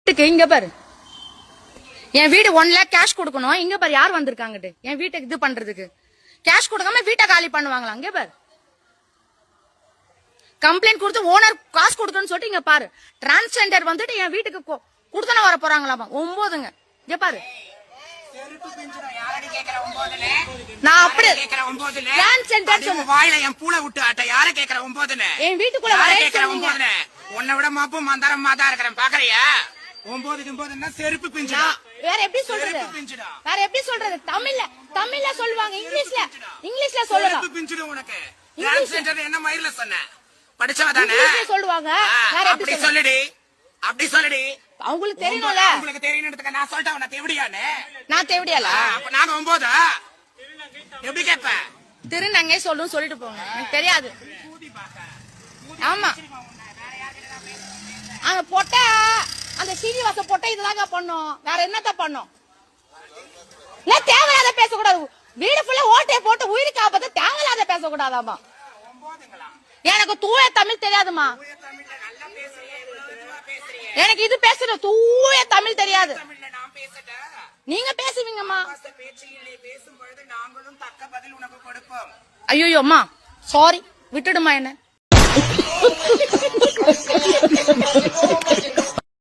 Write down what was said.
வீட்டுக்கு இங்க பாரு, என் வீடு 1 lakh கேஷ் கொடுக்கணும். இங்க பாரு யார் வந்திருக்காங்கட்டு என் வீட்டுக்கு இது பண்றதுக்கு. கேஷ் கொடுக்காம வீட்டை காலி பண்ணுவாங்களா? இங்க பாரு, கம்ப்ளைண்ட் கொடுத்து ஓனர் காசு கொடுக்கணும்னு சொல்லிட்டு இங்க பாரு, டிரான்ஸ்ஜெண்டர் வந்துட்டு என் வீட்டுக்கு கொடுத்தன வர போறாங்களாமா. 9ங்க. இங்க பாரு, நான் அப்படி டிரான்ஸ்ஜெண்டர் சொன்ன வாயில என் பூளை விட்டு ஆட்ட யார கேக்குற 9ல என் வீட்டுக்குள்ள வர கேக்குற 9ல உன்னை விட மாப்பும் மந்தாரமா தான் இருக்கிறேன் பாக்குறியா? 9 செருப்பு பிஞ்சுடா. வேற எப்படி சொல்றது? வேற எப்படி சொல்றது? தமிழ்ல சொல்லுவாங்க, இங்கிலீஷ்ல சொல்லலாம். செருப்பு பிஞ்சுடு உனக்கு. டிரான்ஸ்ஜெண்டர் என்ன மயிர்ல சொன்ன? படிச்சவ தானே சொல்லுவாங்க. வேற எப்படி சொல்லுடி? அப்படி சொல்லுடி. அவங்களுக்கு தெரியணும்ல. உங்களுக்கு தெரியணும்ன்றதுக்கு நான் சொல்லிட்டேன் உன்னை தேவடியானே. நான் தேவடியால? அப்ப நாங்க 9 எப்படி கேப்ப? திருநங்கை சொல்லுன்னு சொல்லிட்டு போங்க, எனக்கு தெரியாது. ஆமா, அந்த பொட்டை, அந்த சீனிவாச பொட்டை இதுதாங்க பண்ணும், வேற என்னத்த பண்ணும்? தேவையில்லாத பேசக்கூடாது. வீடு ஃபுல்லா ஓட்டையை போட்டு உயிருக்கு ஆபத்து, தேவையில்லாத பேசக்கூடாதாமா. எனக்கு தூய தமிழ் தெரியாதுமா. எனக்கு இது பேசுற தூய தமிழ் தெரியாது. நீங்க பேசுவீங்கம்மா. ஐயோ அம்மா, சாரி, விட்டுடுமா என்ன.